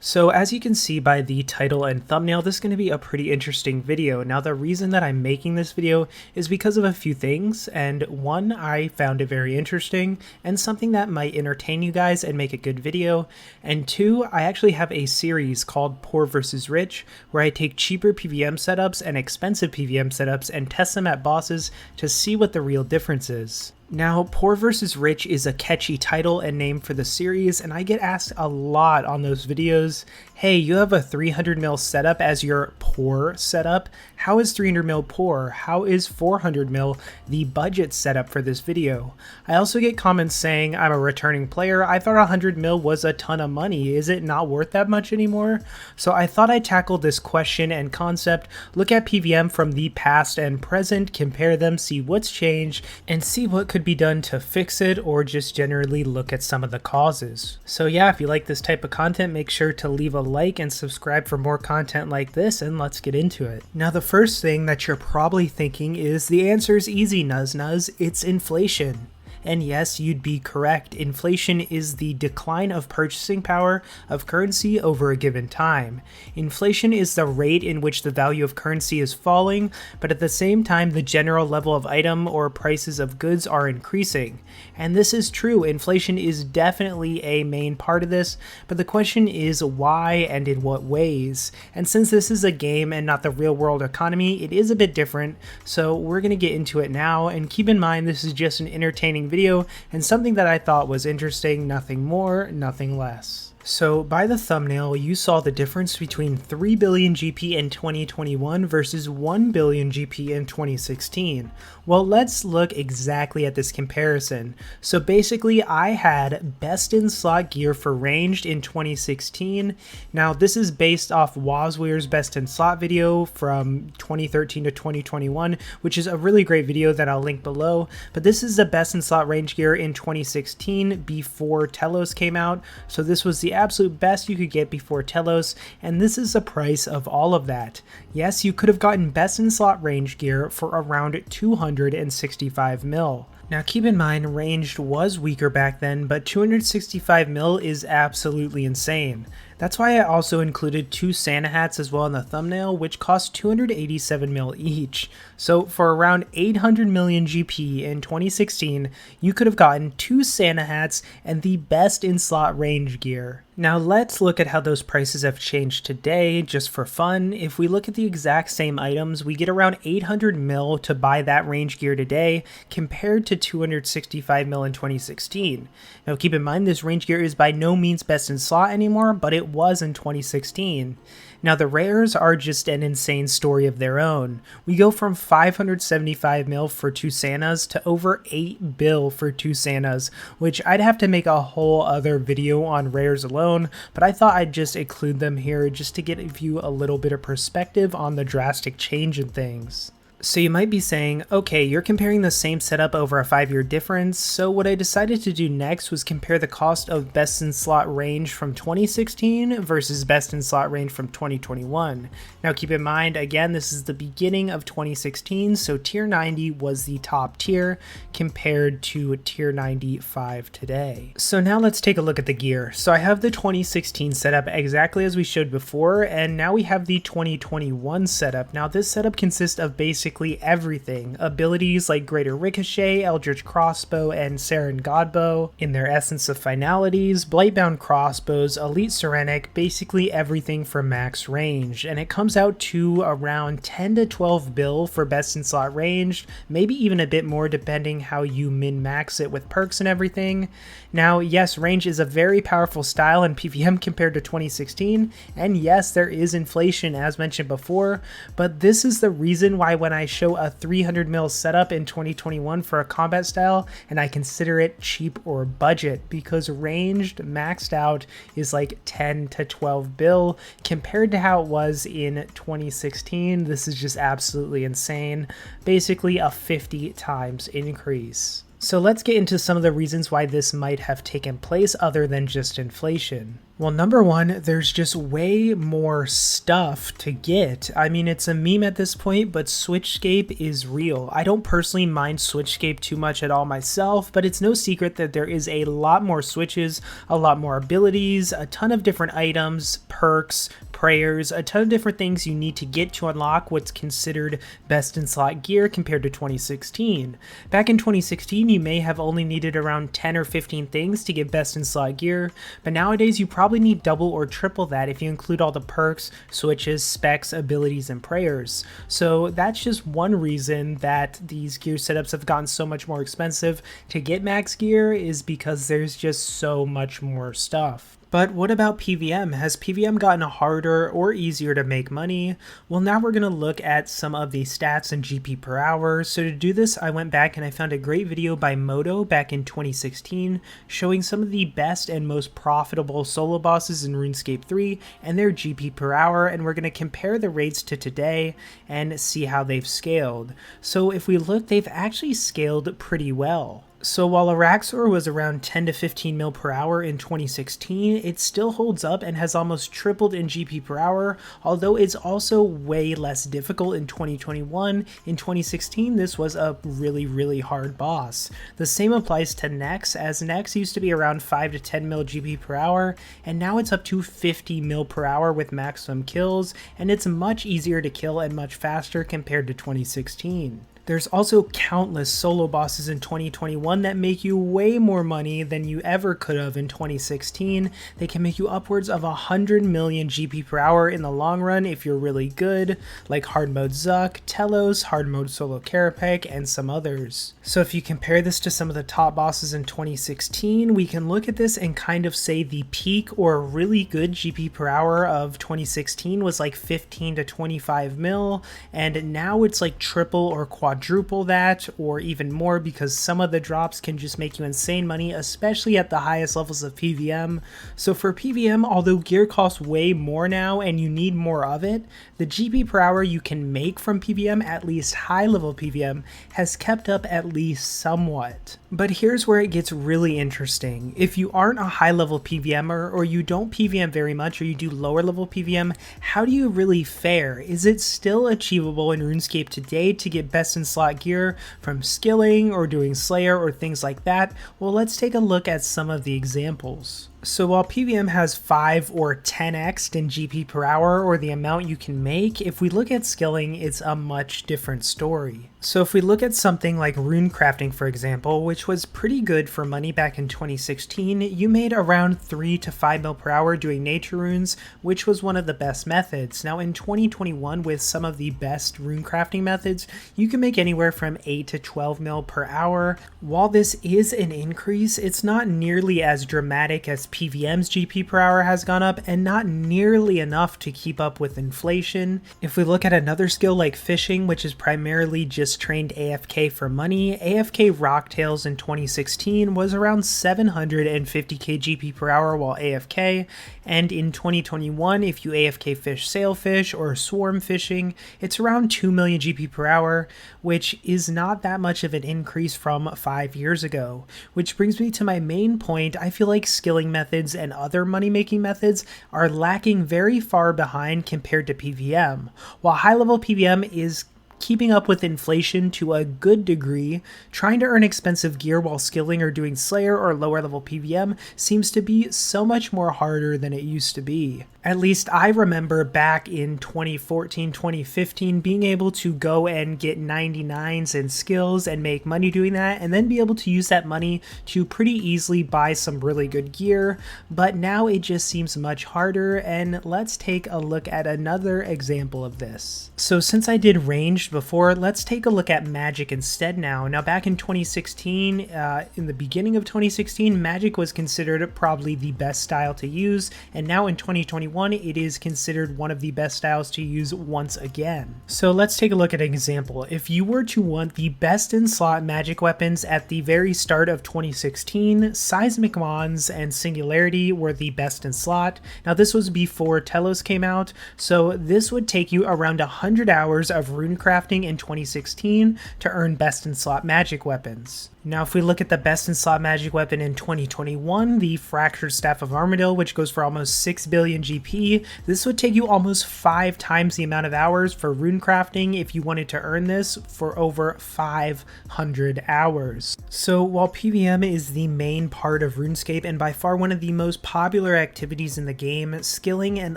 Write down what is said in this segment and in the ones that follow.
So as you can see by the title and thumbnail, this is going to be a pretty interesting video. Now the reason that I'm making this video is because of a few things, and one, I found it very interesting and something that might entertain you guys and make a good video, and two, I actually have a series called Poor versus Rich where I take cheaper PVM setups and expensive PVM setups and test them at bosses to see what the real difference is. Now, Poor vs. Rich is a catchy title and name for the series, and I get asked a lot on those videos, hey, you have a 300 mil setup as your poor setup? How is 300 mil poor? How is 400 mil the budget setup for this video? I also get comments saying, I'm a returning player, I thought 100 mil was a ton of money, is it not worth that much anymore? So I thought I'd tackle this question and concept, look at PVM from the past and present, compare them, see what's changed, and see what could be done to fix it, or just generally look at some of the causes. So yeah, if you like this type of content, make sure to leave a like and subscribe for more content like this, and let's get into it. Now the first thing that you're probably thinking is the answer is easy, Nuz, it's inflation. And yes, you'd be correct. Inflation is the decline of purchasing power of currency over a given time. Inflation is the rate in which the value of currency is falling, but at the same time the general level of item or prices of goods are increasing. And this is true, inflation is definitely a main part of this, but the question is why and in what ways? And since this is a game and not the real world economy, it is a bit different, so we're going to get into it now, and keep in mind this is just an entertaining video and something that I thought was interesting, nothing more, nothing less. So by the thumbnail, you saw the difference between 3 billion GP in 2021 versus 1 billion GP in 2016. Well, let's look exactly at this comparison. So basically, I had best in slot gear for ranged in 2016. Now, this is based off Wazweir's best in slot video from 2013 to 2021, which is a really great video that I'll link below. But this is the best in slot range gear in 2016 before Telos came out. So this was the absolute best you could get before Telos, and this is the price of all of that. Yes, you could have gotten best in slot range gear for around 265 mil. Now keep in mind, ranged was weaker back then, but 265 mil is absolutely insane. That's why I also included two Santa hats as well in the thumbnail, which cost 287 mil each. So for around 800 million GP in 2016, you could have gotten two Santa hats and the best in slot range gear. Now let's look at how those prices have changed today, just for fun. If we look at the exact same items, we get around 800 mil to buy that range gear today, compared to 265 mil in 2016. Now keep in mind, this range gear is by no means best in slot anymore, but it was in 2016. Now the rares are just an insane story of their own. We go from 575 mil for two Santas to over 8 bill for two Santas, which I'd have to make a whole other video on rares alone, but I thought I'd just include them here just to give you a little bit of perspective on the drastic change in things. So you might be saying, okay, you're comparing the same setup over a 5-year difference, so what I decided to do next was compare the cost of best in slot range from 2016 versus best in slot range from 2021. Now keep in mind, again, this is the beginning of 2016, so tier 90 was the top tier compared to tier 95 today. So now let's take a look at the gear. So I have the 2016 setup exactly as we showed before, and now we have the 2021 setup. Now this setup consists of basically everything. Abilities like Greater Ricochet, Eldritch Crossbow, and Saren Godbow in their essence of finalities, Blightbound Crossbows, Elite Serenic, basically everything for max range. And it comes out to around 10 to 12 bill for best in slot ranged, maybe even a bit more depending how you min-max it with perks and everything. Now, yes, range is a very powerful style in PVM compared to 2016, and yes, there is inflation as mentioned before, but this is the reason why when I show a 300 mil setup in 2021 for a combat style and I consider it cheap or budget, because ranged maxed out is like 10 to 12 bill compared to how it was in 2016. This is just absolutely insane, basically a 50 times increase. So let's get into some of the reasons why this might have taken place other than just inflation. Well, number one, there's just way more stuff to get. I mean, it's a meme at this point, but SwitchScape is real. I don't personally mind SwitchScape too much at all myself, but it's no secret that there is a lot more switches, a lot more abilities, a ton of different items, perks, prayers, a ton of different things you need to get to unlock what's considered best in slot gear compared to 2016. Back in 2016, you may have only needed around 10 or 15 things to get best in slot gear, but nowadays you probably need double or triple that if you include all the perks, switches, specs, abilities, and prayers. So that's just one reason that these gear setups have gotten so much more expensive to get max gear, is because there's just so much more stuff. But what about PVM? Has PVM gotten harder or easier to make money? Well, now we're going to look at some of the stats and GP per hour. So to do this, I went back and I found a great video by Moto back in 2016 showing some of the best and most profitable solo bosses in RuneScape 3 and their GP per hour, and we're going to compare the rates to today and see how they've scaled. So if we look, they've actually scaled pretty well. So while Araxor was around 10 to 15 mil per hour in 2016, it still holds up and has almost tripled in GP per hour, although it's also way less difficult in 2021. In 2016, this was a really hard boss. The same applies to Nex, as Nex used to be around 5 to 10 mil GP per hour, and now it's up to 50 mil per hour with maximum kills, and it's much easier to kill and much faster compared to 2016. There's also countless solo bosses in 2021 that make you way more money than you ever could have in 2016. They can make you upwards of 100 million GP per hour in the long run if you're really good, like hard mode Zuck, Telos, hard mode solo Carapace, and some others. So if you compare this to some of the top bosses in 2016, we can look at this and kind of say the peak or really good GP per hour of 2016 was like 15 to 25 mil, and now it's like triple or quadruple that or even more, because some of the drops can just make you insane money, especially at the highest levels of PVM. So for PVM, although gear costs way more now and you need more of it, the GP per hour you can make from PVM, at least high level PVM, has kept up at least somewhat. But here's where it gets really interesting. If you aren't a high level PVMer, or you don't PVM very much, or you do lower level PVM, how do you really fare? Is it still achievable in RuneScape today to get best in slot gear from skilling or doing Slayer or things like that? Well, let's take a look at some of the examples. So while PVM has 5 or 10x in GP per hour, or the amount you can make, if we look at skilling, it's a much different story. So if we look at something like rune crafting, for example, which was pretty good for money back in 2016, you made around 3 to 5 mil per hour doing nature runes, which was one of the best methods. Now in 2021, with some of the best rune crafting methods, you can make anywhere from 8 to 12 mil per hour. While this is an increase, it's not nearly as dramatic as PVM's GP per hour has gone up, and not nearly enough to keep up with inflation. If we look at another skill like fishing, which is primarily just trained AFK for money, AFK Rocktails in 2016 was around 750k GP per hour while AFK, and in 2021, if you AFK fish sailfish or swarm fishing, it's around 2 million GP per hour, which is not that much of an increase from 5 years ago. Which brings me to my main point. I feel like skilling methods and other money-making methods are lacking very far behind compared to PVM. While high-level PVM is keeping up with inflation to a good degree, trying to earn expensive gear while skilling or doing Slayer or lower level PVM seems to be so much more harder than it used to be. At least I remember back in 2014, 2015 being able to go and get 99s in skills and make money doing that, and then be able to use that money to pretty easily buy some really good gear, but now it just seems much harder, and let's take a look at another example of this. So since I did ranged before, let's take a look at magic instead now. Now back in 2016, in the beginning of 2016, magic was considered probably the best style to use, and now in 2021, it is considered one of the best styles to use once again. So let's take a look at an example. If you were to want the best in slot magic weapons at the very start of 2016, Seismic Wands and Singularity were the best in slot. Now this was before Telos came out, so this would take you around 100 hours of rune crafting in 2016 to earn best in slot magic weapons. Now, if we look at the best in slot magic weapon in 2021, the Fractured Staff of Armadyl, which goes for almost 6 billion GP, this would take you almost 5 times the amount of hours for rune crafting if you wanted to earn this for over 500 hours. So while PvM is the main part of Runescape and by far one of the most popular activities in the game, skilling and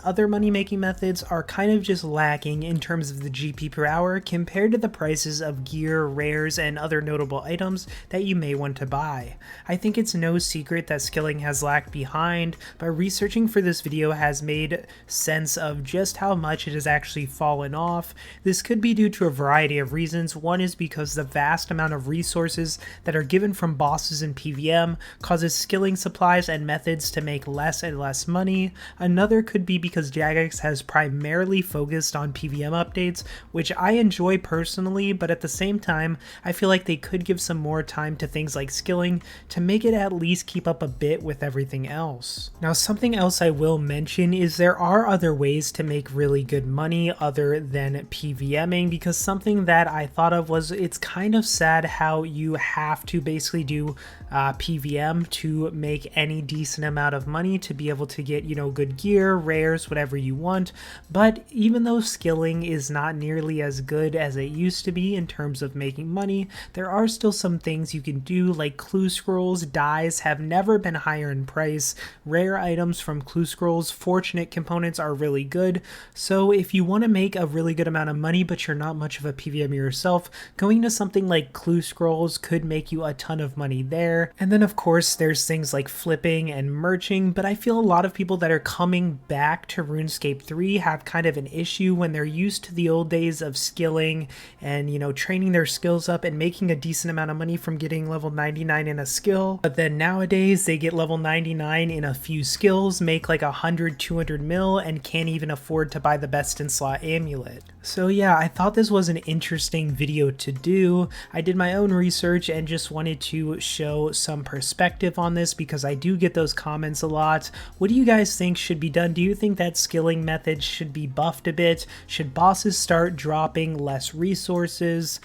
other money-making methods are kind of just lacking in terms of the GP per hour compared to the prices of gear, rares, and other notable items that you may want to buy. I think it's no secret that skilling has lagged behind, but researching for this video has made sense of just how much it has actually fallen off. This could be due to a variety of reasons. One is because the vast amount of resources that are given from bosses in PvM causes skilling supplies and methods to make less and less money. Another could be because Jagex has primarily focused on PvM updates, which I enjoy personally, but at the same time, I feel like they could give some more time to things like skilling to make it at least keep up a bit with everything else. Now, something else I will mention is there are other ways to make really good money other than PvMing, because something that I thought of was it's kind of sad how you have to basically do PvM to make any decent amount of money to be able to get, you know, good gear, rares, whatever you want. But even though skilling is not nearly as good as it used to be in terms of making money, there are still some things you can do, like clue scrolls. Dyes have never been higher in price. Rare items from clue scrolls, fortunate components are really good. So if you want to make a really good amount of money but you're not much of a PvMer yourself, going to something like clue scrolls could make you a ton of money there. And then of course there's things like flipping and merching, but I feel a lot of people that are coming back to RuneScape 3 have kind of an issue when they're used to the old days of skilling and, you know, training their skills up and making a decent amount of money from getting level 99 in a skill. But then nowadays they get level 99 in a few skills, make like 100-200 mil, and can't even afford to buy the best in slot amulet. So yeah, I thought this was an interesting video to do. I did my own research and just wanted to show some perspective on this because I do get those comments a lot. What do you guys think should be done? Do you think that skilling method should be buffed a bit? Should bosses start dropping less resources?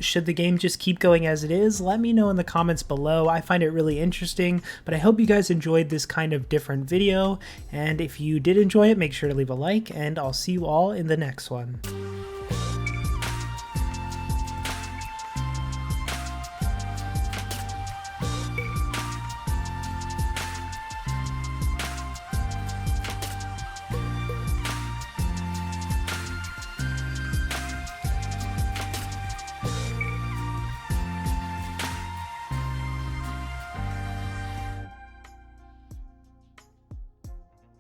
Should the game just keep going as it is? Let me know in the comments below. I find it really interesting, but I hope you guys enjoyed this kind of different video, and if you did enjoy it, make sure to leave a like, and I'll see you all in the next one.